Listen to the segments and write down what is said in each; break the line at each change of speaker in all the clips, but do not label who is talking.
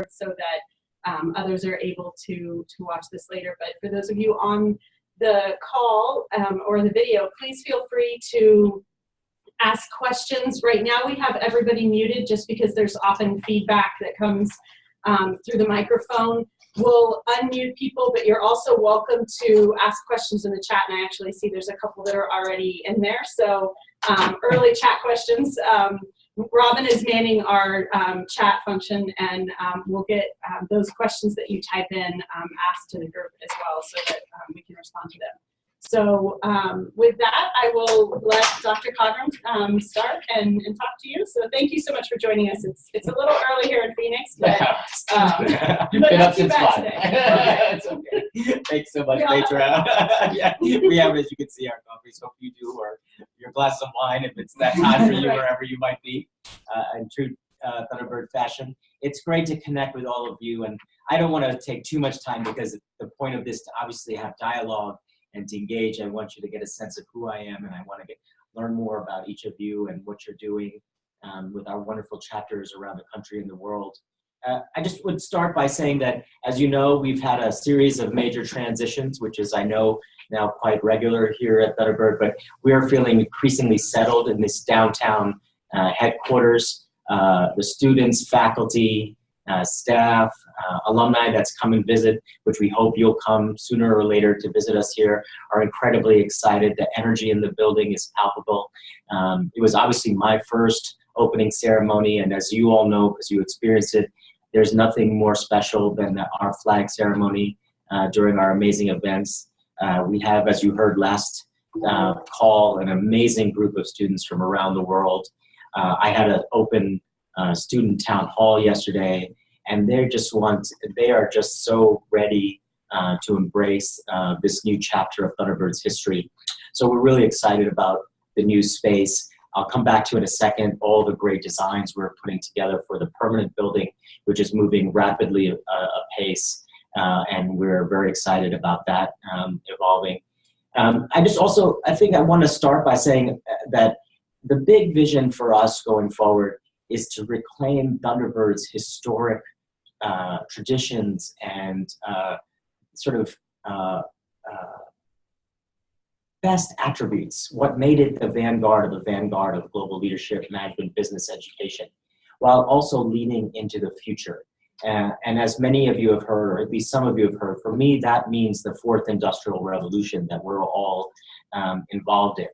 so that others are able to watch this later. But for those of you on the call or the video, please feel free to ask questions. Right now we have everybody muted just because there's often feedback that comes through the microphone. We'll unmute people, but you're also welcome to ask questions in the chat, and I actually see there's a couple that are already in there. So early chat questions. Robin is manning our chat function, and we'll get those questions that you type in asked to the group as well, so that we can respond to them. So with that, I will let Dr. Khagram start and talk to you. So thank you so much for joining us. It's a little early here in Phoenix, but not too bad today.
It's okay. Thanks so much, Petra. Yeah, we have, as you can see, our coffee. So if you do, or your glass of wine, if it's that time for you, wherever you might be, in true Thunderbird fashion. It's great to connect with all of you, and I don't want to take too much time because the point of this to obviously have dialogue and to engage. I want you to get a sense of who I am, and I want to learn more about each of you and what you're doing with our wonderful chapters around the country and the world. I just would start by saying that, as you know, we've had a series of major transitions, which is, I know, now quite regular here at Thunderbird, but we are feeling increasingly settled in this downtown headquarters. The students, faculty, staff, alumni that's come and visit, which we hope you'll come sooner or later to visit us here, are incredibly excited. The energy in the building is palpable. It was obviously my first opening ceremony, and as you all know, because you experienced it, there's nothing more special than our flag ceremony during our amazing events. We have, as you heard last call, an amazing group of students from around the world. I had an open student town hall yesterday, and they are just so ready to embrace this new chapter of Thunderbird's history. So we're really excited about the new space. I'll come back to in a second all the great designs we're putting together for the permanent building, which is moving rapidly apace, and we're very excited about that evolving. I think I want to start by saying that the big vision for us going forward is to reclaim Thunderbird's historic traditions and best attributes, what made it the vanguard of global leadership, management, business, education, while also leaning into the future. And as many of you have heard, or at least some of you have heard, for me, that means the fourth industrial revolution that we're all involved in.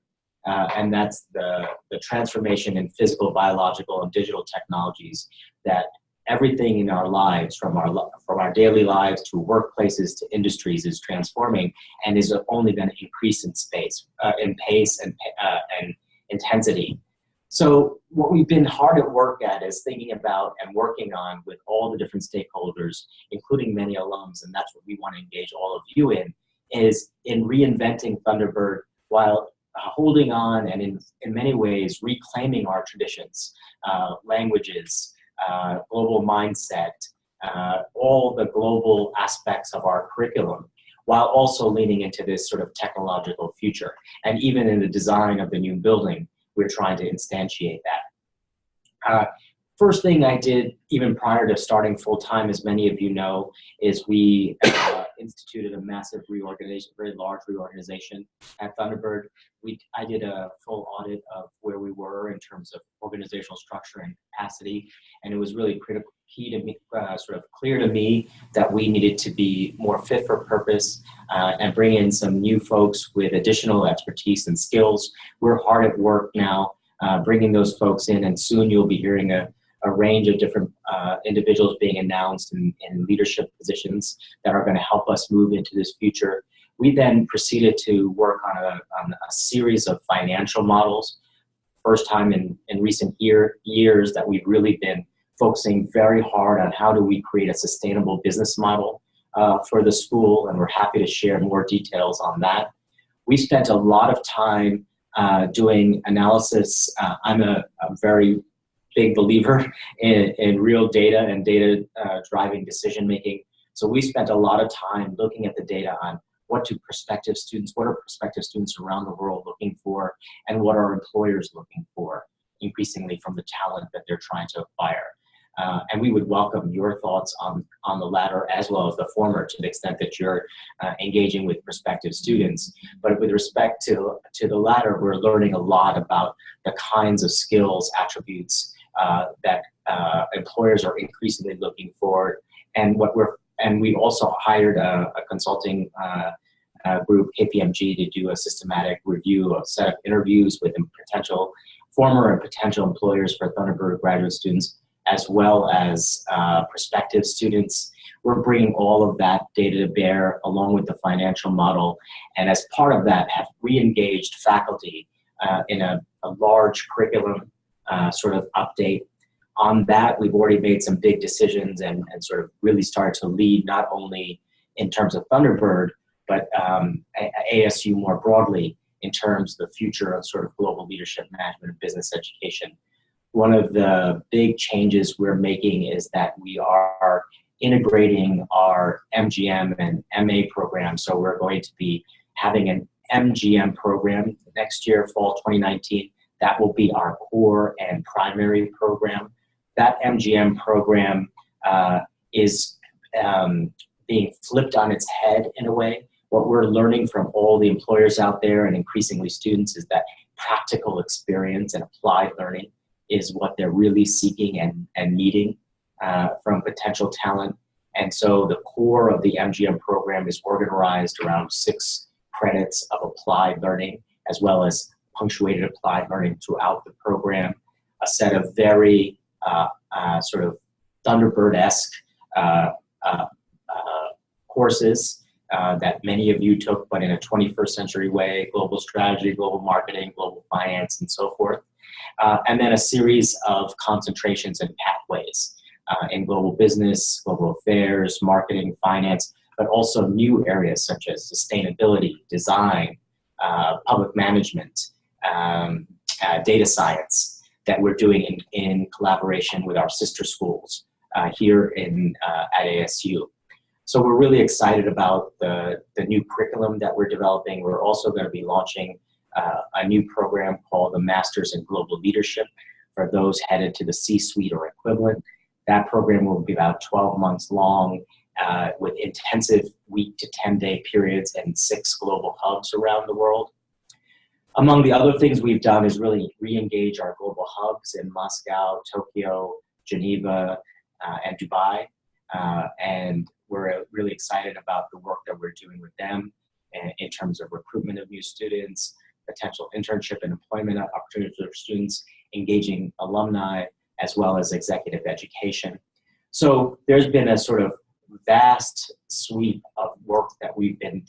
And that's the transformation in physical, biological, and digital technologies, that everything in our lives, from our daily lives to workplaces to industries, is transforming and is only going to increase in pace and intensity. So what we've been hard at work at is thinking about and working on with all the different stakeholders, including many alums, and that's what we want to engage all of you in, is in reinventing Thunderbird while holding on and in many ways reclaiming our traditions, languages, global mindset, all the global aspects of our curriculum, while also leaning into this sort of technological future. And even in the design of the new building, we're trying to instantiate that. First thing I did, even prior to starting full-time, as many of you know, is we instituted a massive reorganization, very large reorganization at Thunderbird. I did a full audit of where we were in terms of organizational structure and capacity, and it was really key to me, sort of clear to me, that we needed to be more fit for purpose and bring in some new folks with additional expertise and skills. We're hard at work now bringing those folks in, and soon you'll be hearing a range of different individuals being announced in leadership positions that are going to help us move into this future. We then proceeded to work on a series of financial models. First time in recent years that we've really been focusing very hard on how do we create a sustainable business model for the school, and we're happy to share more details on that. We spent a lot of time doing analysis. I'm a very big believer in real data and data driving decision making. So we spent a lot of time looking at the data on what are prospective students around the world looking for, and what are employers looking for increasingly from the talent that they're trying to acquire. And we would welcome your thoughts on the latter as well as the former, to the extent that you're engaging with prospective students. But with respect to the latter, we're learning a lot about the kinds of skills, attributes that employers are increasingly looking for. And we also hired a consulting group, KPMG, to do a systematic review, a set of interviews with former and potential employers for Thunderbird graduate students, as well as prospective students. We're bringing all of that data to bear along with the financial model, and as part of that have re-engaged faculty in a large curriculum sort of update. On that, we've already made some big decisions and sort of really started to lead, not only in terms of Thunderbird, but ASU more broadly in terms of the future of sort of global leadership management and business education. One of the big changes we're making is that we are integrating our MGM and MA program. So we're going to be having an MGM program next year, fall 2019. That will be our core and primary program. That MGM program is being flipped on its head in a way. What we're learning from all the employers out there and increasingly students is that practical experience and applied learning is what they're really seeking and needing from potential talent. And so the core of the MGM program is organized around 6 credits of applied learning, as well as punctuated applied learning throughout the program, a set of very sort of Thunderbird-esque courses that many of you took, but in a 21st century way: global strategy, global marketing, global finance, and so forth. And then a series of concentrations and pathways in global business, global affairs, marketing, finance, but also new areas such as sustainability, design, public management, data science, that we're doing in collaboration with our sister schools here at ASU. So we're really excited about the new curriculum that we're developing. We're also going to be launching a new program called the Masters in Global Leadership for those headed to the C-suite or equivalent. That program will be about 12 months long with intensive week to 10-day periods and 6 global hubs around the world. Among the other things we've done is really re-engage our global hubs in Moscow, Tokyo, Geneva, and Dubai. And we're really excited about the work that we're doing with them in terms of recruitment of new students, potential internship and employment opportunities for students, engaging alumni, as well as executive education. So there's been a sort of vast sweep of work that we've been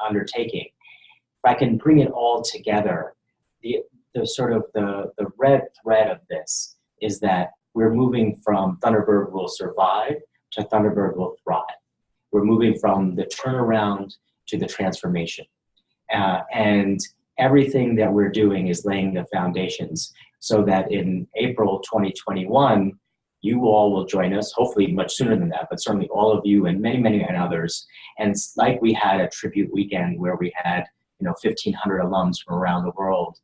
undertaking. If I can bring it all together, the red thread of this is that we're moving from Thunderbird will survive to Thunderbird will thrive. We're moving from the turnaround to the transformation. And everything that we're doing is laying the foundations so that in April 2021, you all will join us, hopefully much sooner than that, but certainly all of you and many, many others. And it's like we had a tribute weekend where we had 1,500 alums from around the world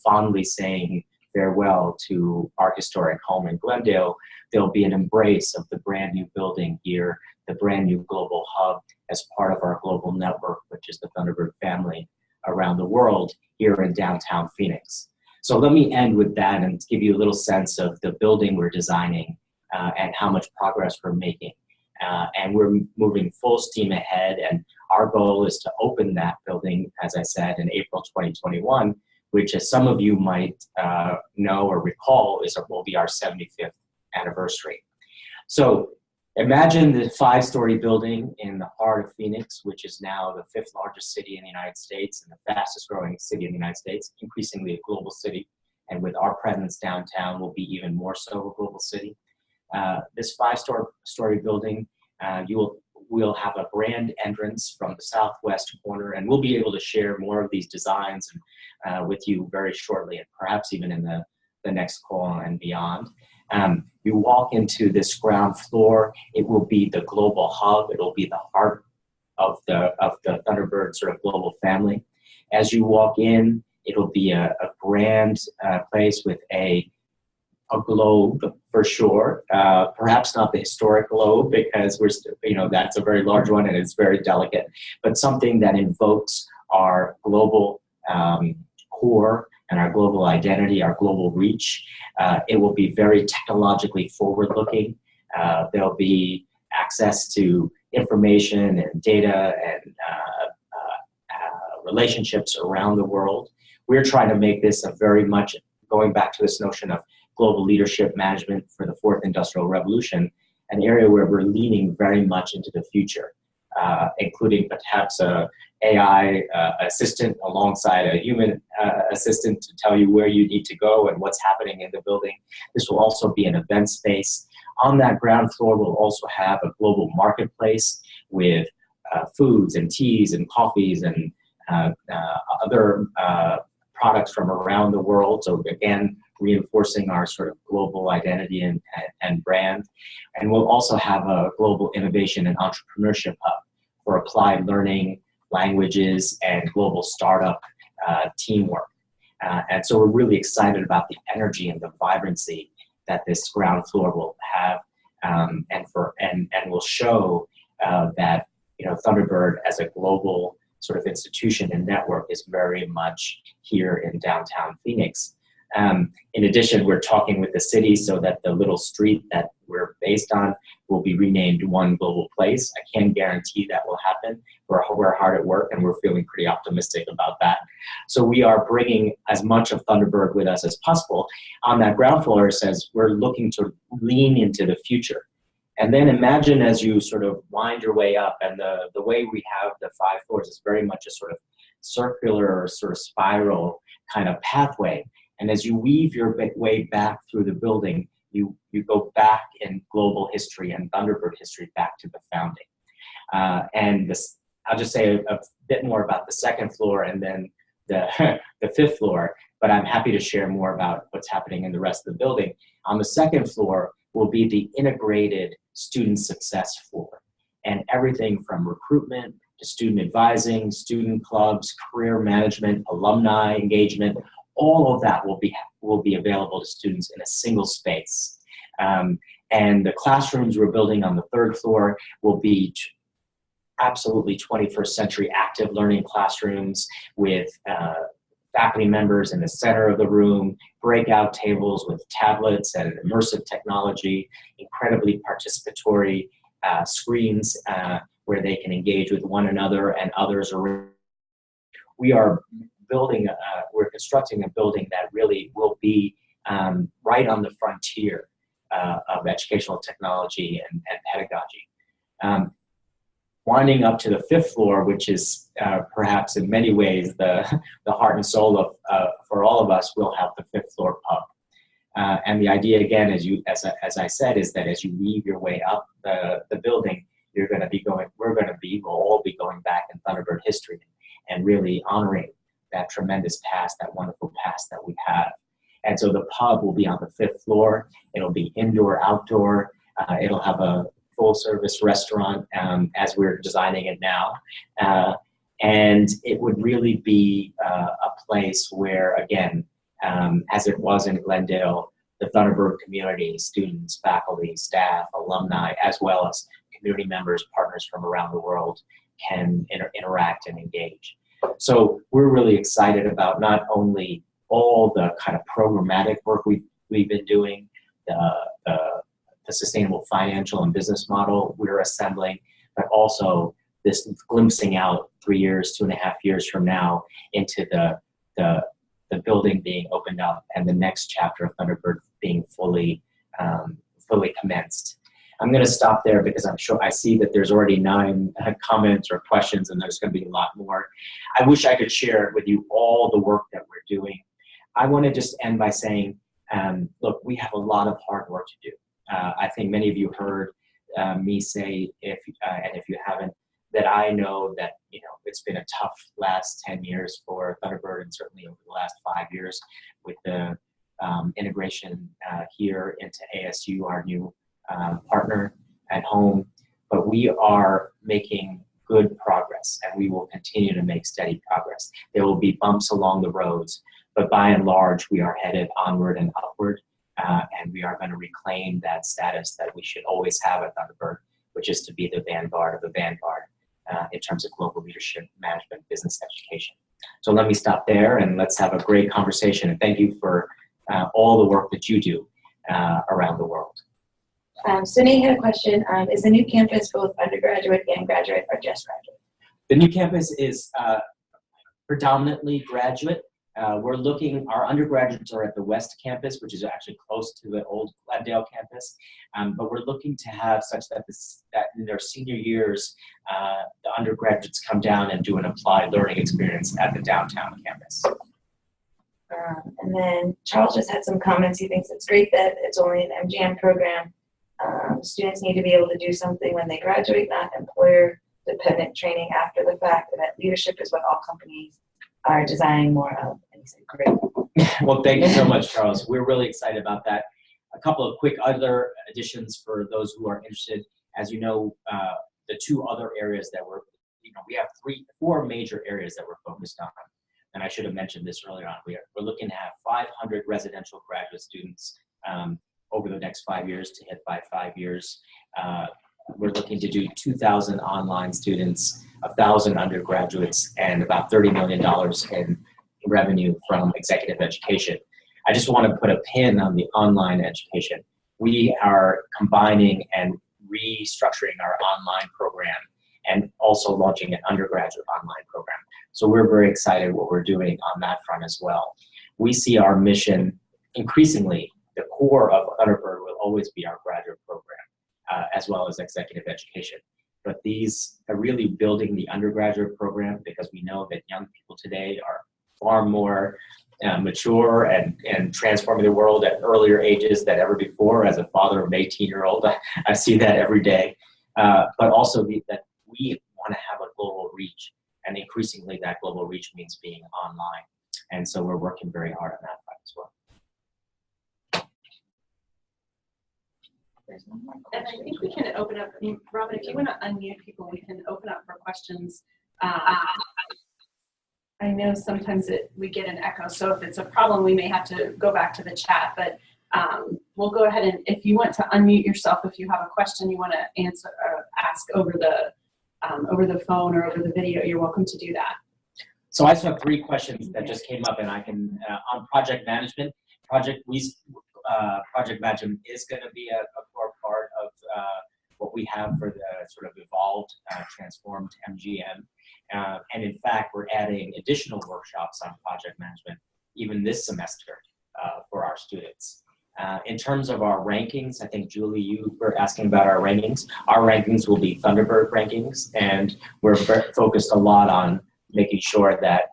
fondly saying farewell to our historic home in Glendale. There'll be an embrace of the brand new building here, the brand new global hub as part of our global network, which is the Thunderbird family around the world here in downtown Phoenix. So let me end with that and give you a little sense of the building we're designing and how much progress we're making. And we're moving full steam ahead, and our goal is to open that building, as I said, in April 2021, which, as some of you might know or recall, will be our 75th anniversary. So imagine the 5-story building in the heart of Phoenix, which is now the 5th largest city in the United States and the fastest growing city in the United States, increasingly a global city. And with our presence downtown, will be even more so a global city. This 5-story building, we'll have a grand entrance from the southwest corner, and we'll be able to share more of these designs with you very shortly, and perhaps even in the next call and beyond. You walk into this ground floor, it will be the global hub. It'll be the heart of the Thunderbird sort of global family. As you walk in, it'll be a grand place with a a globe for sure. Perhaps not the historic globe because we're still, that's a very large one and it's very delicate, but something that invokes our global core and our global identity, our global reach. It will be very technologically forward-looking. There'll be access to information and data and relationships around the world. We're trying to make this a very much, going back to this notion of global leadership management for the fourth industrial revolution, an area where we're leaning very much into the future, including perhaps a AI assistant alongside a human assistant to tell you where you need to go and what's happening in the building. This will also be an event space. On that ground floor, we'll also have a global marketplace with foods and teas and coffees and other products from around the world. So again, reinforcing our sort of global identity and brand. And we'll also have a global innovation and entrepreneurship hub for applied learning, languages, and global startup teamwork. And so we're really excited about the energy and the vibrancy that this ground floor will have, and will show that Thunderbird as a global sort of institution and network is very much here in downtown Phoenix. In addition, we're talking with the city so that the little street that we're based on will be renamed One Global Place. I can't guarantee that will happen. We're hard at work and we're feeling pretty optimistic about that. So we are bringing as much of Thunderbird with us as possible. On that ground floor, it says we're looking to lean into the future. And then imagine as you sort of wind your way up, and the way we have the 5 floors is very much a sort of circular, sort of spiral kind of pathway. And as you weave your way back through the building, you go back in global history and Thunderbird history back to the founding. And I'll just say a bit more about the 2nd floor and then the 5th floor, but I'm happy to share more about what's happening in the rest of the building. On the 2nd floor will be the integrated student success floor, and everything from recruitment to student advising, student clubs, career management, alumni engagement, all of that will be available to students in a single space. And the classrooms we're building on the 3rd floor will be absolutely 21st century active learning classrooms with faculty members in the center of the room, breakout tables with tablets and immersive technology, incredibly participatory screens where they can engage with one another and others around. We are we're constructing a building that really will be right on the frontier of educational technology and pedagogy. Winding up to the 5th floor, which is perhaps in many ways the heart and soul of for all of us, we'll have the 5th floor pub. And the idea again, as I said, is that as you weave your way up the building, we'll all be going back in Thunderbird history and really honoring that tremendous past, that wonderful past that we have. And so the pub will be on the 5th floor. It'll be indoor, outdoor. It'll have a full-service restaurant as we're designing it now. And it would really be a place where, again, as it was in Glendale, the Thunderbird community, students, faculty, staff, alumni, as well as community members, partners from around the world can interact and engage. So we're really excited about not only all the kind of programmatic work we've been doing, the sustainable financial and business model we're assembling, but also this glimpsing out 3 years, 2.5 years from now into the building being opened up and the next chapter of Thunderbird being fully commenced. I'm going to stop there because I'm sure I see that there's already 9 comments or questions, and there's going to be a lot more. I wish I could share with you all the work that we're doing. I want to just end by saying, look, we have a lot of hard work to do. I think many of you heard me say, and if you haven't, that I know that it's been a tough last 10 years for Thunderbird, and certainly over the last 5 years with the integration here into ASU, our new partner at home. But we are making good progress, and we will continue to make steady progress. There will be bumps along the roads, but by and large, we are headed onward and upward. and we are going to reclaim that status that we should always have at Thunderbird, which is to be the vanguard of the vanguard in terms of global leadership, management, business education. So let me stop there, and let's have a great conversation. And thank you for all the work that you do around the world.
So Nate had a question. Is the new campus both undergraduate and graduate, or just graduate?
The new campus is predominantly graduate. Our undergraduates are at the West Campus, which is actually close to the old Glendale campus, but we're looking to have such that in their senior years, the undergraduates come down and do an applied learning experience at the downtown campus.
And then Charles just had some comments. He thinks it's great that it's only an MGM program. Students need to be able to do something when they graduate, not employer-dependent training after the fact, and that leadership is what all companies are designing more of. And he said, great.
Well, thank you so much, Charles. We're really excited about that. A couple of quick other additions for those who are interested. As you know, the two other areas that we have four major areas that we're focused on. And I should have mentioned this earlier on. We're looking to have 500 residential graduate students over the next 5 years to hit by 5 years. We're looking to do 2,000 online students, 1,000 undergraduates, and about $30 million in revenue from executive education. I just want to put a pin on the online education. We are combining and restructuring our online program and also launching an undergraduate online program. So we're very excited what we're doing on that front as well. We see our mission increasingly, the core of Thunderbird will always be our graduate program, as well as executive education. But these are really building the undergraduate program because we know that young people today are far more mature and transforming the world at earlier ages than ever before. As a father of an 18-year-old, I see that every day. But also that we want to have a global reach, and increasingly that global reach means being online. And so we're working very hard on that front as well.
And I think we can open up, Robin, if you want to unmute people, we can open up for questions. I know sometimes we get an echo, so if it's a problem, we may have to go back to the chat, but we'll go ahead and if you want to unmute yourself, if you have a question you want to answer or ask over the phone or over the video, you're welcome to do that.
So I just have 3 questions that just came up, and I can, on project management. Project management is going to be a core part of what we have for the sort of evolved, transformed MGM. And in fact, we're adding additional workshops on project management even this semester for our students. In terms of our rankings, I think, Julie, you were asking about our rankings. Our rankings will be Thunderbird rankings, and we're focused a lot on making sure that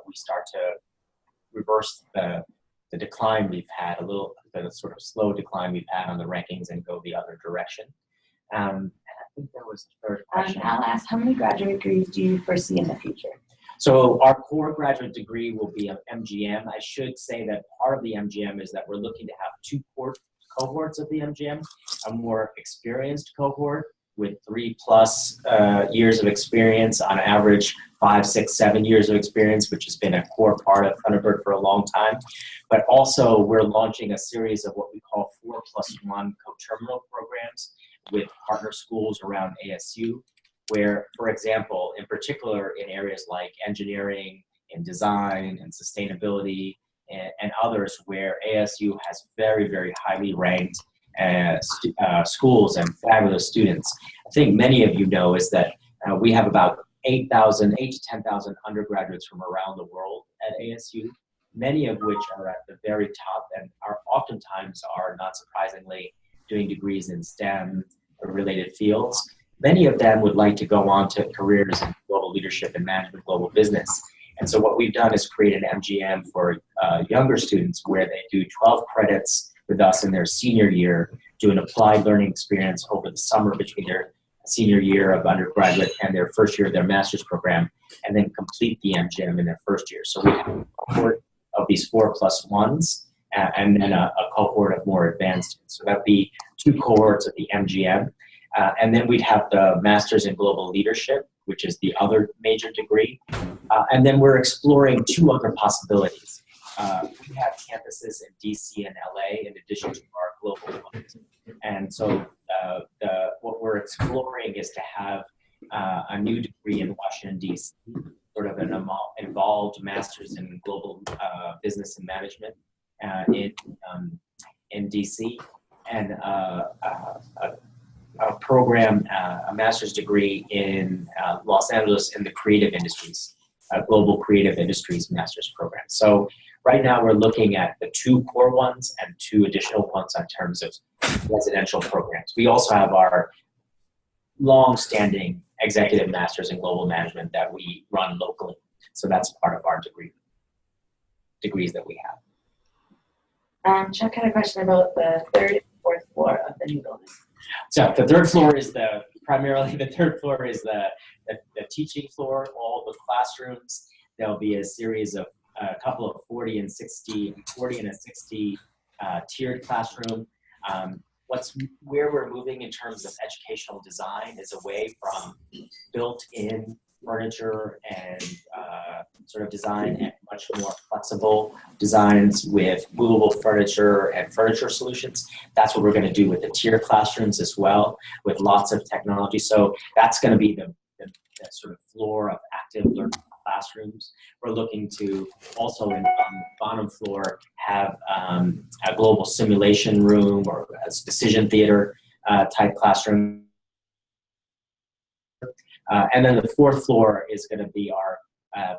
we start to reverse the decline we've had, the sort of slow decline we've had on the rankings and go the other direction. And I think there was a third question.
I'll ask, how many graduate degrees do you foresee in the future?
So our core graduate degree will be an MGM. I should say that part of the MGM is that we're looking to have 2 cohorts of the MGM, a more experienced cohort with 3+ years of experience, on average 5, 6, 7 years of experience, which has been a core part of Thunderbird for a long time. But also we're launching a series of what we call 4+1 co-terminal programs with partner schools around ASU, where, for example, in particular in areas like engineering and design and sustainability and others, where ASU has very, very highly ranked schools and fabulous students. I think many of you know is that we have about 8 to 10,000 undergraduates from around the world at ASU, many of which are at the very top and are oftentimes not surprisingly doing degrees in STEM or related fields. Many of them would like to go on to careers in global leadership and management, global business. And so what we've done is create an MGM for younger students where they do 12 credits with us in their senior year, do an applied learning experience over the summer between their senior year of undergraduate and their first year of their master's program, and then complete the MGM in their first year. So we have a cohort of these 4+1s and then a cohort of more advanced students. So that'd be 2 cohorts of the MGM. And then we'd have the Master's in Global Leadership, which is the other major degree. And then we're exploring 2 other possibilities. we have campuses in DC and LA in addition to our global ones. And so what we're exploring is to have a new degree in Washington, DC, sort of an involved master's in global business and management in DC, and a program, a master's degree in Los Angeles in the creative industries, a global creative industries master's program. So right now we're looking at the 2 core ones and 2 additional ones in terms of residential programs. We also have our long-standing executive masters in global management that we run locally. So that's part of our degrees that we have.
Chuck had a question about the 3rd and 4th floor of the new building.
So the 3rd floor is primarily the 3rd floor is the teaching floor, all the classrooms. There'll be a series of a couple of 40 and a 60 tiered classroom. Where we're moving in terms of educational design is away from built-in furniture and sort of design and much more flexible designs with movable furniture and furniture solutions. That's what we're going to do with the tier classrooms as well, with lots of technology. So that's going to be the sort of floor of active learning classrooms. We're looking to also on the bottom floor have a global simulation room or a decision theater type classroom. And then the 4th floor is going to be our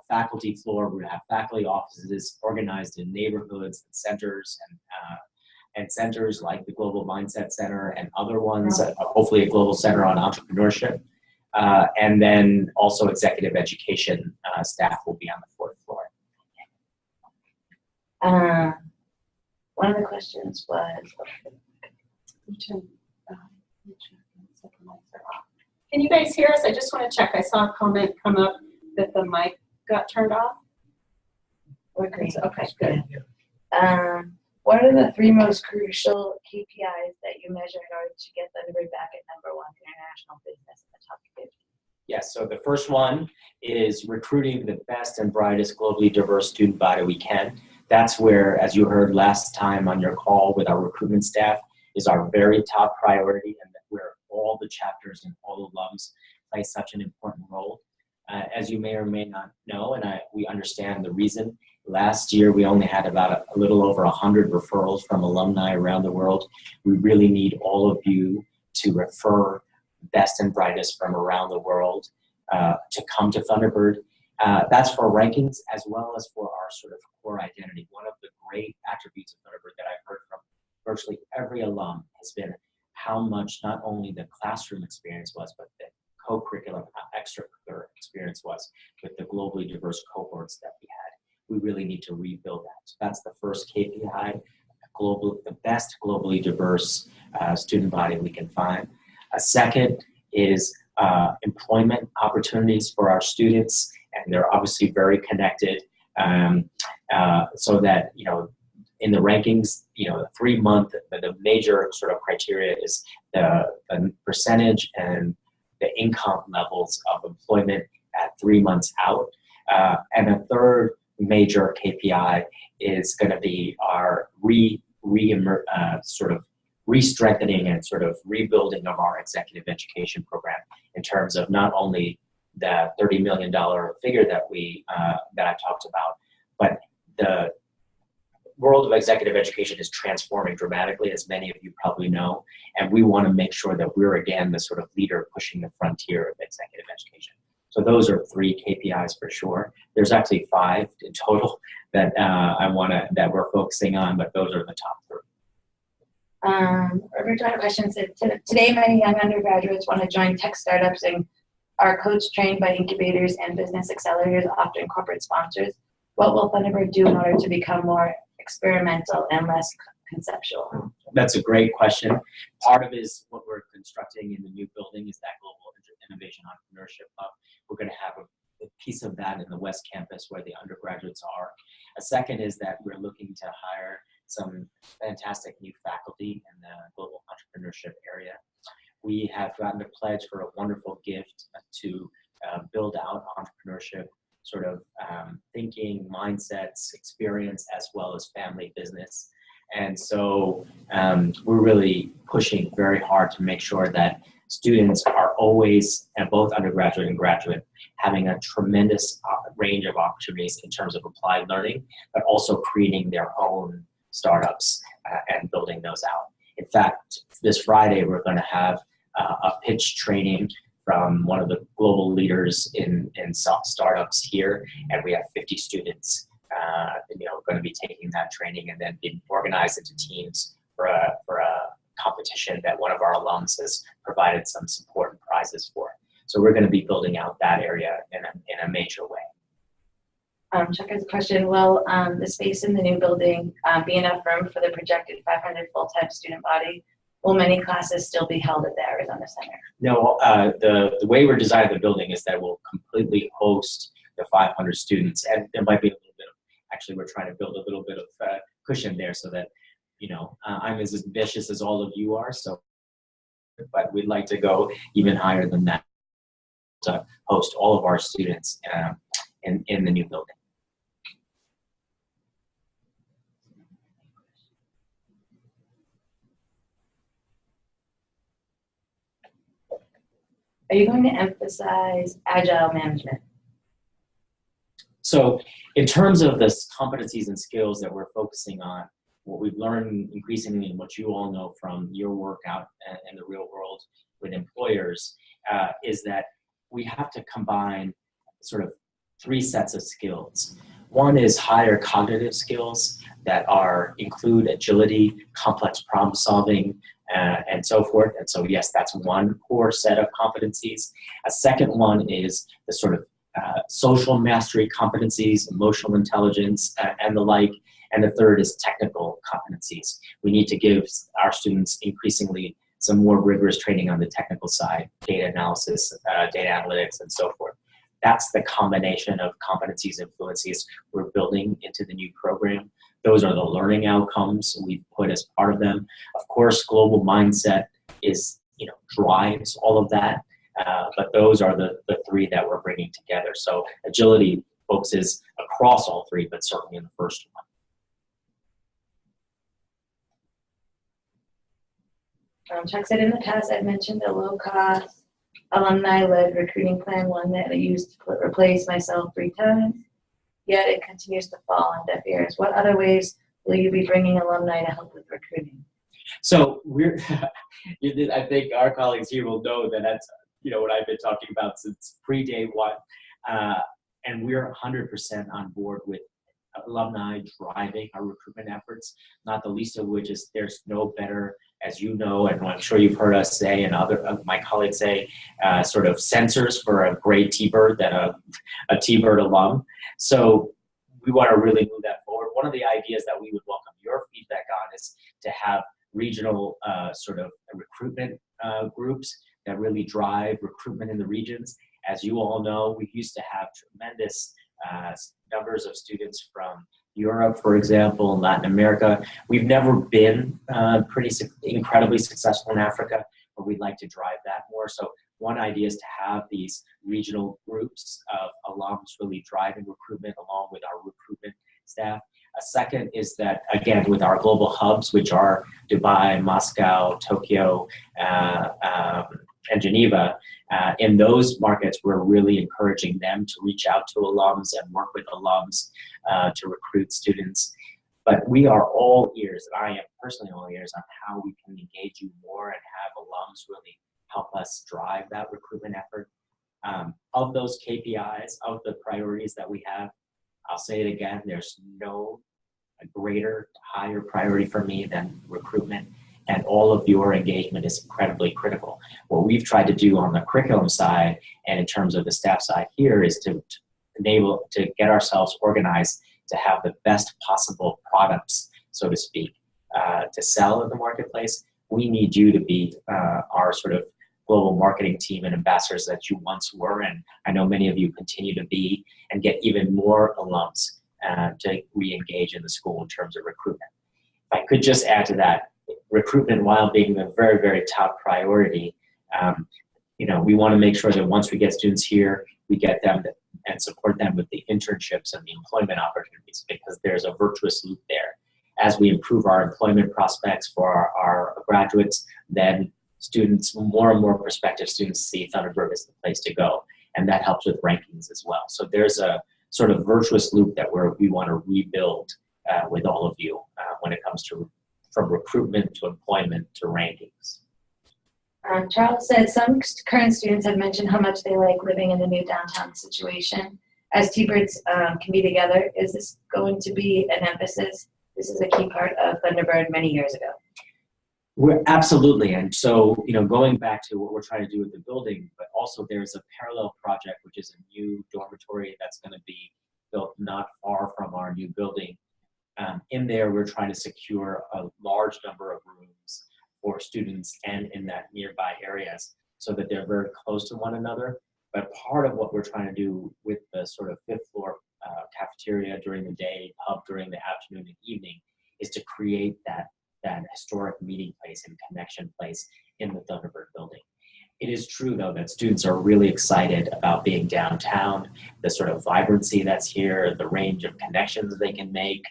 faculty floor. We have faculty offices organized in neighborhoods and centers like the Global Mindset Center and other ones, hopefully a global center on entrepreneurship. And then also executive education staff will be on the 4th floor.
One of the questions was,
Can you guys hear us? I just want to check. I saw a comment come up that the mic got turned off.
we're great.
Okay, good.
What are the 3 most crucial KPIs that you measure in order to get Thunderbird back at #1 international business in the top 50?
Yes, so the first one is recruiting the best and brightest globally diverse student body we can. That's where, as you heard last time on your call with our recruitment staff, is our very top priority, and where all the chapters and all alums play such an important role. As you may or may not know, and we understand the reason, last year we only had about a little over 100 referrals from alumni around the world. We really need all of you to refer best and brightest from around the world to come to Thunderbird. That's for rankings as well as for our sort of core identity. One of the great attributes of Thunderbird that I've heard from virtually every alum has been how much not only the classroom experience was, but the co-curricular, extracurricular experience was with the globally diverse cohorts that we had. We really need to rebuild that. So that's the first KPI, the best globally diverse student body we can find. A second is employment opportunities for our students, and they're obviously very connected, so that, in the rankings, the 3-month, the major sort of criteria is the percentage and the income levels of employment at 3 months out. And a third major KPI is going to be our sort of re-strengthening and sort of rebuilding of our executive education program in terms of not only the $30 million figure that I talked about, but the world of executive education is transforming dramatically, as many of you probably know, and we want to make sure that we're again the sort of leader pushing the frontier of executive education. So those are 3 KPIs for sure. There's actually 5 in total that that we're focusing on, but those are the top 3.
Roberto had a question. Said, today many young undergraduates want to join tech startups and are coached, trained by incubators and business accelerators, often corporate sponsors. What will Thunderbird do in order to become more experimental and less conceptual?
That's a great question. Part of it is what we're constructing in the new building is that Global Innovation Entrepreneurship Hub. We're going to have a piece of that in the West Campus where the undergraduates are. A second is that we're looking to hire some fantastic new faculty in the global entrepreneurship area. We have gotten a pledge for a wonderful gift to build out entrepreneurship sort of thinking, mindsets, experience, as well as family business. And so we're really pushing very hard to make sure that students are always, at both undergraduate and graduate, having a tremendous range of opportunities in terms of applied learning, but also creating their own startups and building those out. In fact, this Friday, we're going to have a pitch training from one of the global leaders in startups here, and we have 50 students going to be taking that training and then being organized into teams for a competition that one of our alums has provided some support and prizes for. So we're going to be building out that area in a major way.
Chuck has a question. Will the space in the new building be enough room for the projected 500 full-time student body? Will many classes still be held at the Arizona Center?
No, the way we're designing the building is that we'll completely host the 500 students, and there might be a little bit of, actually we're trying to build a little bit of cushion there so that, I'm as ambitious as all of you are, so, but we'd like to go even higher than that to host all of our students in the new building.
Are you going to emphasize agile management?
So in terms of the competencies and skills that we're focusing on, what we've learned increasingly and what you all know from your work out in the real world with employers is that we have to combine sort of 3 sets of skills. One is higher cognitive skills that include agility, complex problem solving, and so forth. And so yes, that's one core set of competencies. A second one is the sort of social mastery competencies, emotional intelligence, and the like. And the third is technical competencies. We need to give our students increasingly some more rigorous training on the technical side, data analysis, data analytics, and so forth. That's the combination of competencies and fluencies we're building into the new program. Those are the learning outcomes we've put as part of them. Of course, global mindset drives all of that, but those are the 3 that we're bringing together. So agility focuses across all 3, but certainly in the first one.
Chuck said in the past, I've mentioned a low-cost, alumni-led recruiting plan, one that I used to replace myself 3 times, yet it continues to fall on deaf ears. What other ways will you be bringing alumni to help with recruiting?
So I think our colleagues here will know that that's what I've been talking about since pre-day one, and we're 100% on board with alumni driving our recruitment efforts, not the least of which is there's no better, as you know, and I'm sure you've heard us say and other of my colleagues say, sort of sensors for a great T-Bird than a T-Bird alum. So we want to really move that forward. One of the ideas that we would welcome your feedback on is to have regional sort of recruitment groups that really drive recruitment in the regions. As you all know, we used to have tremendous numbers of students from Europe, for example, and Latin America. We've never been incredibly successful in Africa, but we'd like to drive that more. So one idea is to have these regional groups of alums really driving recruitment along with our recruitment staff. A second is that, again, with our global hubs, which are Dubai, Moscow, Tokyo, and Geneva, in those markets, we're really encouraging them to reach out to alums and work with alums to recruit students. But we are all ears, and I am personally all ears on how we can engage you more and have alums really help us drive that recruitment effort. Of those KPIs, of the priorities that we have, I'll say it again, there's no greater, higher priority for me than recruitment. And all of your engagement is incredibly critical. What we've tried to do on the curriculum side and in terms of the staff side here is to enable to get ourselves organized to have the best possible products, so to speak, to sell in the marketplace. We need you to be our sort of global marketing team and ambassadors that you once were, and I know many of you continue to be, and get even more alums to re-engage in the school in terms of recruitment. If I could just add to that, recruitment, while being the very, very top priority, we want to make sure that once we get students here, we get them and support them with the internships and the employment opportunities, because there's a virtuous loop there. As we improve our employment prospects for our graduates, then students, more and more prospective students, see Thunderbird as the place to go, and that helps with rankings as well. So there's a sort of virtuous loop that we want to rebuild with all of you when it comes to from recruitment to employment to rankings.
Charles said some current students have mentioned how much they like living in the new downtown situation. As T-Birds can be together, is this going to be an emphasis? This is a key part of Thunderbird many years ago.
We're absolutely, and so going back to what we're trying to do with the building, but also there's a parallel project which is a new dormitory that's going to be built not far from our new building. In there, we're trying to secure a large number of rooms for students and in that nearby areas so that they're very close to one another. But part of what we're trying to do with the sort of fifth floor cafeteria during the day, pub during the afternoon and evening, is to create that historic meeting place and connection place in the Thunderbird building. It is true, though, that students are really excited about being downtown, the sort of vibrancy that's here, the range of connections they can make.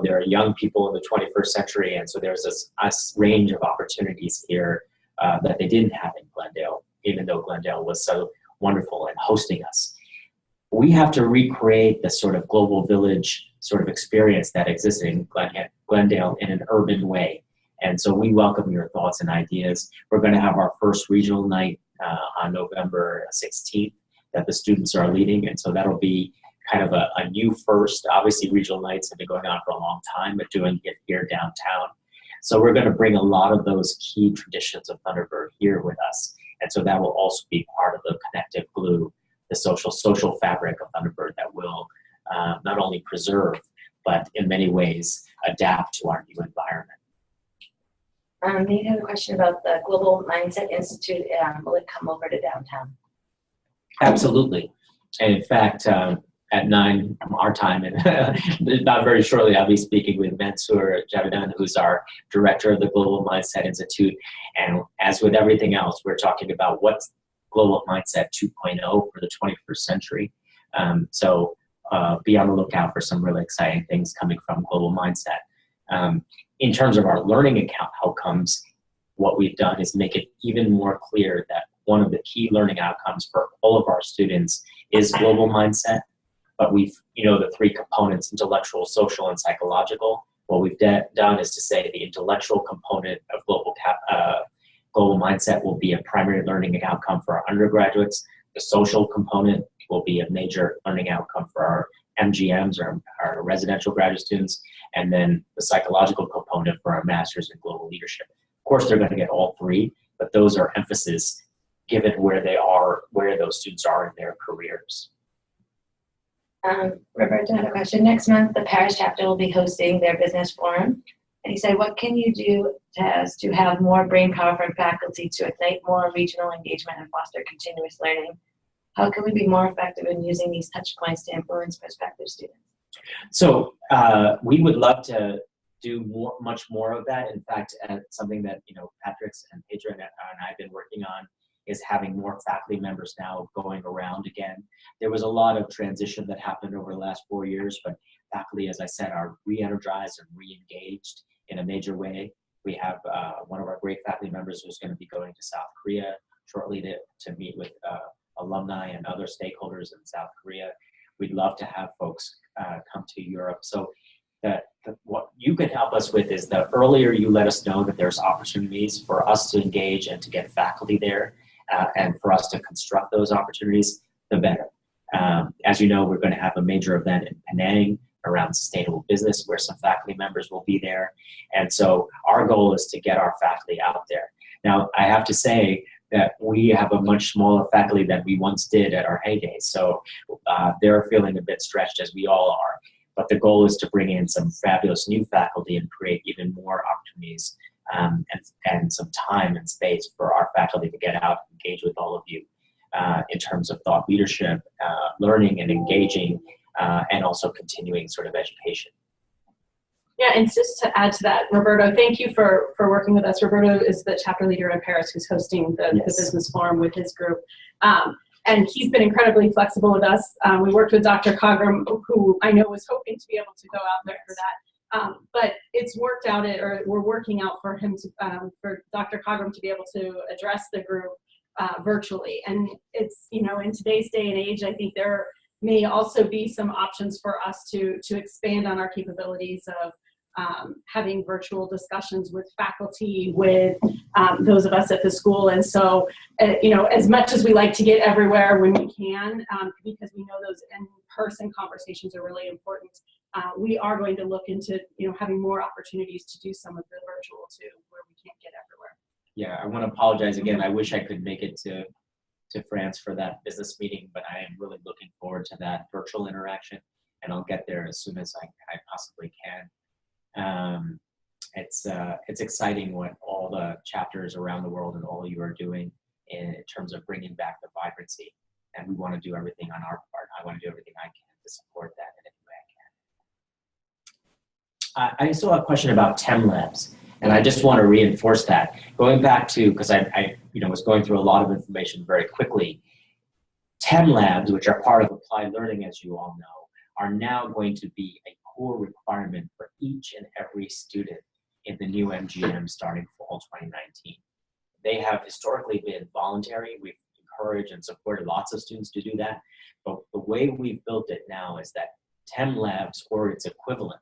There are young people in the 21st century, and so there's this range of opportunities here that they didn't have in Glendale, even though Glendale was so wonderful in hosting us. We have to recreate the sort of global village sort of experience that exists in Glendale in an urban way. And so we welcome your thoughts and ideas. We're going to have our first regional night on November 16th that the students are leading. And so that'll be kind of a new first. Obviously, regional nights have been going on for a long time, but doing it here downtown. So we're going to bring a lot of those key traditions of Thunderbird here with us. And so that will also be part of the connective glue, the social fabric of Thunderbird that will not only preserve, but in many ways adapt to our new environment.
We have a question about the Global Mindset Institute. Will it come over to downtown?
Absolutely. And in fact, at 9 our time, and not very shortly, I'll be speaking with Mansoor Javidan, who's our director of the Global Mindset Institute. And as with everything else, we're talking about what's Global Mindset 2.0 for the 21st century. So be on the lookout for some really exciting things coming from Global Mindset. In terms of our learning outcomes, what we've done is make it even more clear that one of the key learning outcomes for all of our students is global mindset. But we've, the three components, intellectual, social, and psychological. What we've done is to say the intellectual component of global mindset will be a primary learning outcome for our undergraduates. The social component will be a major learning outcome for our MGMs, or our residential graduate students, and then the psychological component for our masters in global leadership. Of course, they're going to get all three, but those are emphasis given where they are, where those students are in their careers.
Roberto had a question. Next month, the Paris chapter will be hosting their business forum. And he said, what can you do to have more brain power from faculty to ignite more regional engagement and foster continuous learning? How can we be more effective in using these touch points to influence prospective students?
So we would love to do much more of that. In fact, something that Patrick's and Pedro and I have been working on is having more faculty members now going around again. There was a lot of transition that happened over the last 4 years, but faculty, as I said, are re-energized and re-engaged in a major way. We have one of our great faculty members who's going to be going to South Korea shortly to meet with alumni and other stakeholders in South Korea. We'd love to have folks come to Europe. So what you can help us with is the earlier you let us know that there's opportunities for us to engage and to get faculty there, and for us to construct those opportunities, the better. As you know, we're going to have a major event in Penang around sustainable business where some faculty members will be there. And so our goal is to get our faculty out there. Now, I have to say that we have a much smaller faculty than we once did at our heyday. So they're feeling a bit stretched, as we all are. But the goal is to bring in some fabulous new faculty and create even more opportunities and some time and space for our faculty to get out and engage with all of you in terms of thought leadership, learning and engaging, and also continuing sort of education.
Yeah, and just to add to that, Roberto, thank you for working with us. Roberto is the chapter leader in Paris who's hosting the business forum with his group. and he's been incredibly flexible with us. We worked with Dr. Khagram, who I know was hoping to be able to go out there for that. But it's worked out, or we're working out for him to, for Dr. Khagram to be able to address the group virtually. And it's, you know, in today's day and age, I think there may also be some options for us to expand on our capabilities of having virtual discussions with faculty, with those of us at the school. And so, you know, as much as we like to get everywhere when we can, because we know those in-person conversations are really important, we are going to look into, you know, having more opportunities to do some of the virtual too, where we can't get everywhere.
Yeah, I want to apologize again. I wish I could make it to France for that business meeting, but I am really looking forward to that virtual interaction, and I'll get there as soon as I possibly can. It's exciting what all the chapters around the world and all you are doing in terms of bringing back the vibrancy, and we want to do everything on our part. I want to do everything I can to support that in any way I can. I still have a question about TEM Labs. And I just want to reinforce that. Going back to, because I was going through a lot of information very quickly, TEM Labs, which are part of applied learning, as you all know, are now going to be a core requirement for each and every student in the new MGM starting fall 2019. They have historically been voluntary. We've encouraged and supported lots of students to do that. But the way we've built it now is that TEM Labs, or its equivalent,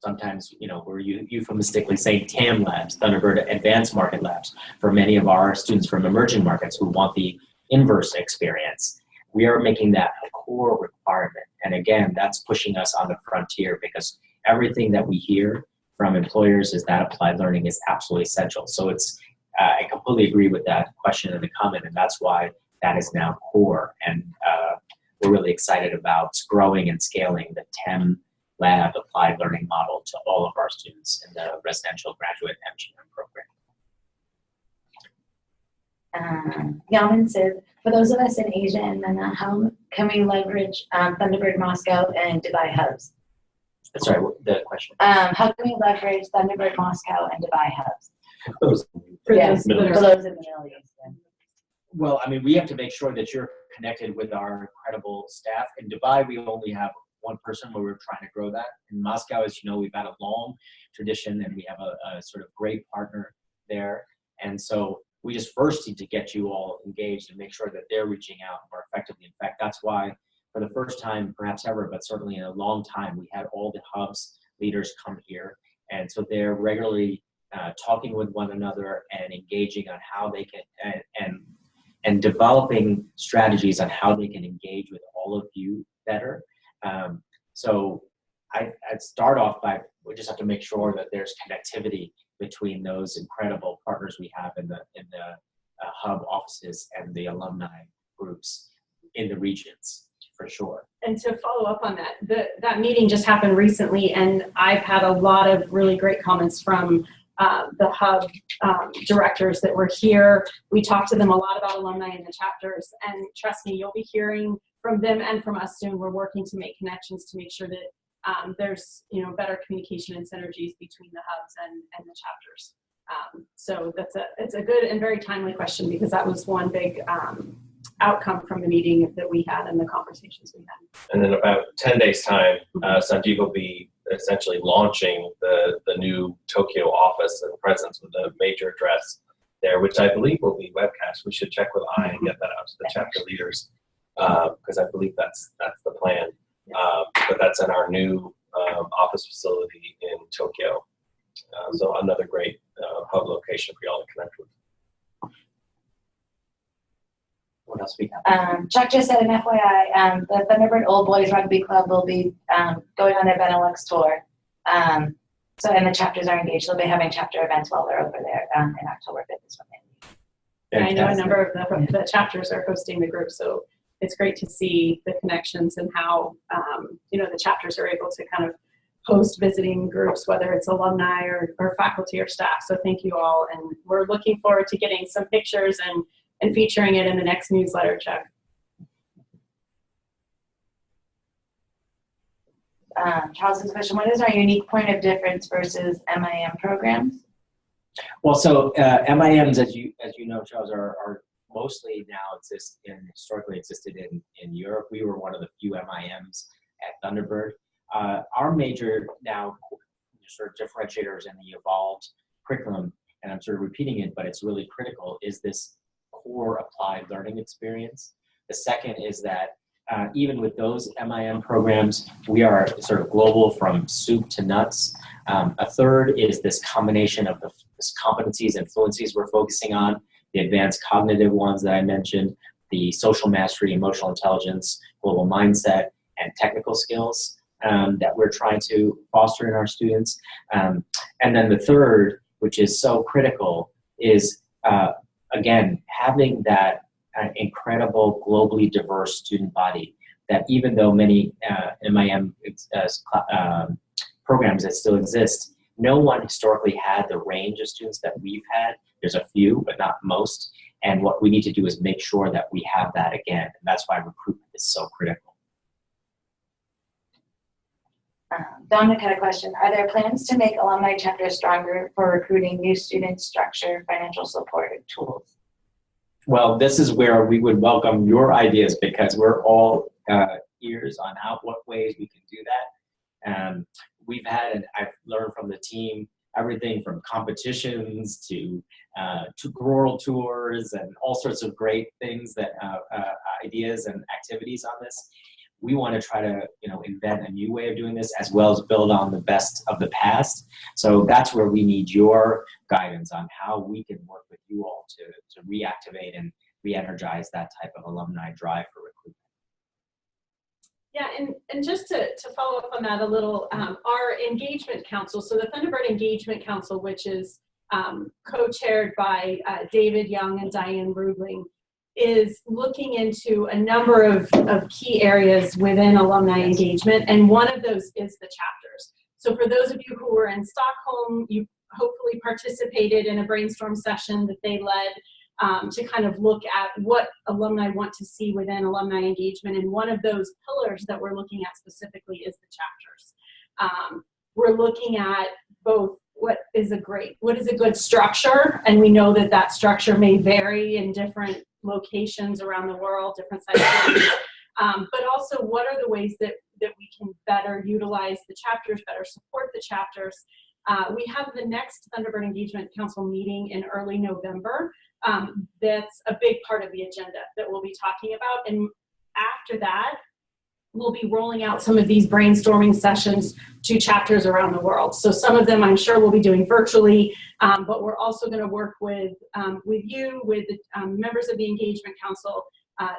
sometimes, you know, we're euphemistically saying TAM labs, Thunderbird Advanced Market Labs, for many of our students from emerging markets who want the inverse experience. We are making that a core requirement. And again, that's pushing us on the frontier, because everything that we hear from employers is that applied learning is absolutely essential. So it's, I completely agree with that question and the comment, and that's why that is now core. And we're really excited about growing and scaling the TEM Lab applied learning model to all of our students in the residential graduate MGM program.
Yaman said, for those of us in Asia and MENA, how can we leverage Thunderbird Moscow and Dubai hubs?
Sorry, the question.
How can we leverage Thunderbird Moscow and Dubai hubs?
For
Yes,
those that
for
are-
those in the Middle East.
Well, I mean, we have to make sure that you're connected with our incredible staff. In Dubai, we only have one person, where we're trying to grow that. In Moscow, as you know, we've had a long tradition, and we have a sort of great partner there. And so we just first need to get you all engaged and make sure that they're reaching out more effectively. In fact, that's why for the first time, perhaps ever, but certainly in a long time, we had all the hubs leaders come here. And so they're regularly talking with one another and engaging on how they can, and developing strategies on how they can engage with all of you better. So I'd start off by, we just have to make sure that there's connectivity between those incredible partners we have in the hub offices and the alumni groups in the regions, for sure.
And to follow up on that, that meeting just happened recently, and I've had a lot of really great comments from the hub directors that were here. We talked to them a lot about alumni in the chapters, and trust me, you'll be hearing from them and from us soon. We're working to make connections to make sure that there's, you know, better communication and synergies between the hubs and the chapters. So it's a good and very timely question, because that was one big outcome from the meeting that we had and the conversations we had.
And in about 10 days time, Sanjeev will be essentially launching the new Tokyo office and presence with a major address there, which I believe will be webcast. We should check with I and get that out to the chapter leaders, because I believe that's the plan. But that's in our new office facility in Tokyo. So another great hub location for y'all to connect with.
What else we have?
Chuck just said an FYI, the Thunderbird Old Boys Rugby Club will be going on their Benelux tour. So, and the chapters are engaged. They'll be having chapter events while they're over there in October 5th is when they
And I know a number of the chapters are hosting the group, so it's great to see the connections and how, you know, the chapters are able to kind of host visiting groups, whether it's alumni or faculty or staff. So thank you all, and we're looking forward to getting some pictures and featuring it in the next newsletter, Chuck.
Charles's question, what is our unique point of difference versus MIM programs?
Well, so MIMs, as you know, Charles, are mostly now historically existed in Europe. We were one of the few MIMs at Thunderbird. Our major now sort of differentiators in the evolved curriculum, and I'm sort of repeating it, but it's really critical, is this core applied learning experience. The second is that even with those MIM programs, we are sort of global from soup to nuts. A third is this combination of the competencies and fluencies we're focusing on, the advanced cognitive ones that I mentioned, the social mastery, emotional intelligence, global mindset, and technical skills that we're trying to foster in our students. And then the third, which is so critical, is again, having that incredible globally diverse student body, that even though many MIM programs that still exist, no one historically had the range of students that we've had. There's a few, but not most. And what we need to do is make sure that we have that again. And that's why recruitment is so critical.
Dominic had a question. Are there plans to make alumni chapters stronger for recruiting new students, structure, financial support, and tools?
Well, this is where we would welcome your ideas, because we're all ears on what ways we can do that. We've had, and I've learned from the team, everything from competitions to rural tours and all sorts of great things, that ideas and activities on this. We want to try to invent a new way of doing this, as well as build on the best of the past. So that's where we need your guidance on how we can work with you all to reactivate and re-energize that type of alumni drive for recruitment.
Yeah, and just to follow up on that a little, our engagement council, so the Thunderbird Engagement Council, which is co-chaired by David Young and Diane Rubling, is looking into a number of key areas within alumni engagement, and one of those is the chapters. So for those of you who were in Stockholm, you hopefully participated in a brainstorm session that they led to kind of look at what alumni want to see within alumni engagement, and one of those pillars that we're looking at specifically is the chapters. We're looking at both what is a good structure, and we know that that structure may vary in different locations around the world, different sizes, but also what are the ways that we can better utilize the chapters, better support the chapters. We have the next Thunderbird Engagement Council meeting in early November. That's a big part of the agenda that we'll be talking about, and after that, we'll be rolling out some of these brainstorming sessions to chapters around the world. So some of them I'm sure we'll be doing virtually, but we're also going to work with you, with the members of the Engagement Council,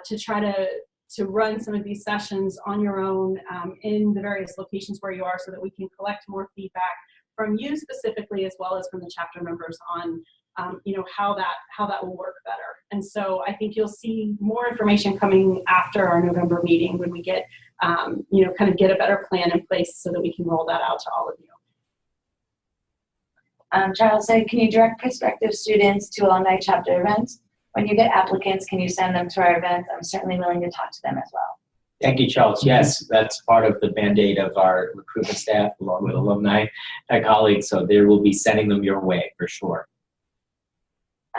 to try to run some of these sessions on your own in the various locations where you are, so that we can collect more feedback from you specifically, as well as from the chapter members on how that will work better. And so I think you'll see more information coming after our November meeting, when we get kind of get a better plan in place so that we can roll that out to all of you.
Charles said, can you direct prospective students to alumni chapter events? When you get applicants, can you send them to our events? I'm certainly willing to talk to them as well.
Thank you, Charles. Yes, that's part of the mandate of our recruitment staff, along with alumni colleagues. So they will be sending them your way for sure.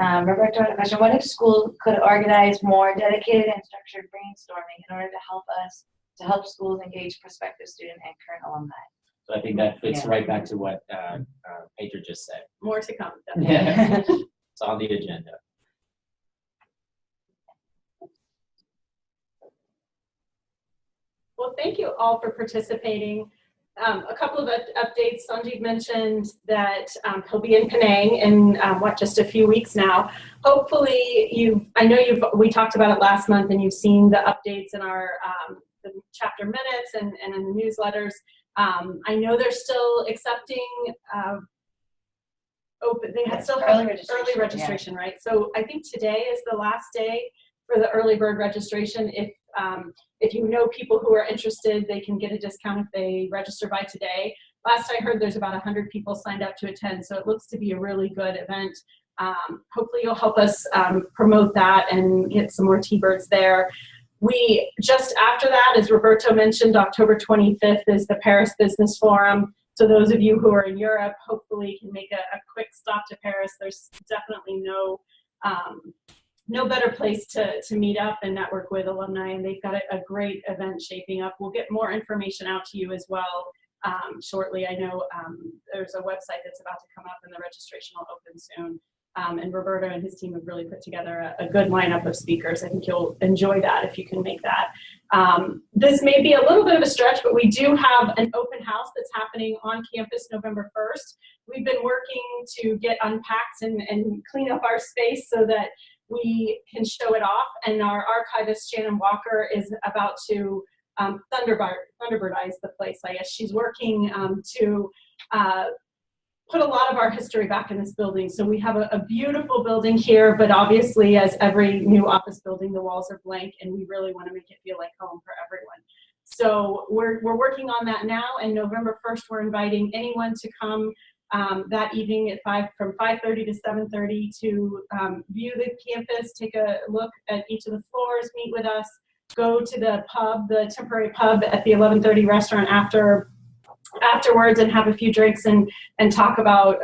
Roberto had a question. What if schools could organize more dedicated and structured brainstorming in order to help schools engage prospective student and current alumni?
So I think that fits right back to what Pedro just said.
More to come.
Yeah. It's on the agenda.
Well, thank you all for participating. A couple of updates. Sanjeev mentioned that he'll be in Penang in just a few weeks now. Hopefully, we talked about it last month, and you've seen the updates in our the chapter minutes and in the newsletters. I know they're still accepting early registration, yeah. Right? So I think today is the last day for the early bird registration. If you know people who are interested, they can get a discount if they register by today. Last I heard, there's about 100 people signed up to attend, so it looks to be a really good event. Hopefully you'll help us promote that and get some more T-Birds there. We, just after that, as Roberto mentioned, October 25th is the Paris Business Forum. So those of you who are in Europe, hopefully can make a quick stop to Paris. There's definitely no better place to meet up and network with alumni, and they've got a great event shaping up. We'll get more information out to you as well shortly. I know there's a website that's about to come up and the registration will open soon. And Roberto and his team have really put together a good lineup of speakers. I think you'll enjoy that if you can make that. This may be a little bit of a stretch, but we do have an open house that's happening on campus November 1st. We've been working to get unpacked and clean up our space so that we can show it off. And our archivist, Shannon Walker, is about to Thunderbirdize the place, I guess. She's working to put a lot of our history back in this building. So we have a beautiful building here, but obviously, as every new office building, the walls are blank, and we really want to make it feel like home for everyone. So we're working on that now, and November 1st, we're inviting anyone to come that evening at from 5:30 to 7:30 to view the campus, take a look at each of the floors, meet with us, go to the pub, the temporary pub at the 11:30 restaurant afterwards, and have a few drinks and talk about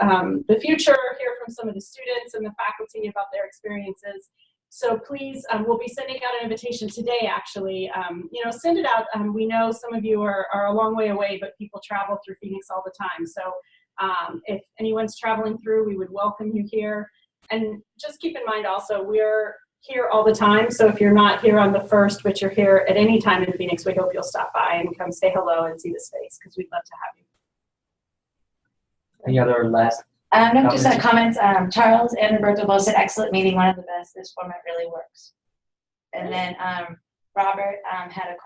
the future, hear from some of the students and the faculty about their experiences. So please, we'll be sending out an invitation today, actually. Send it out. We know some of you are a long way away, but people travel through Phoenix all the time. So if anyone's traveling through, we would welcome you here. And just keep in mind also, we're here all the time. So if you're not here on the 1st, but you're here at any time in Phoenix, we hope you'll stop by and come say hello and see the space, because we'd love to have you.
Any other last?
No, just comments. Charles and Roberto both said excellent meeting, one of the best. This format really works. And then Robert had a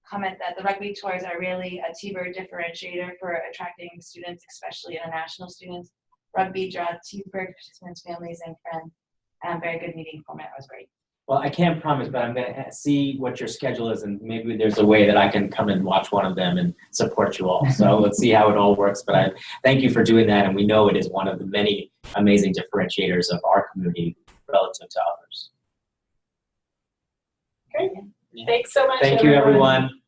comment that the rugby tours are really a T-Bird differentiator for attracting students, especially international students. Rugby draws T-Bird participants, families, and friends. Very good meeting format. It was great.
Well, I can't promise, but I'm going to see what your schedule is, and maybe there's a way that I can come and watch one of them and support you all. So let's see how it all works. But I thank you for doing that, and we know it is one of the many amazing differentiators of our community relative to others.
Great. Thanks so much.
Thank you, everyone.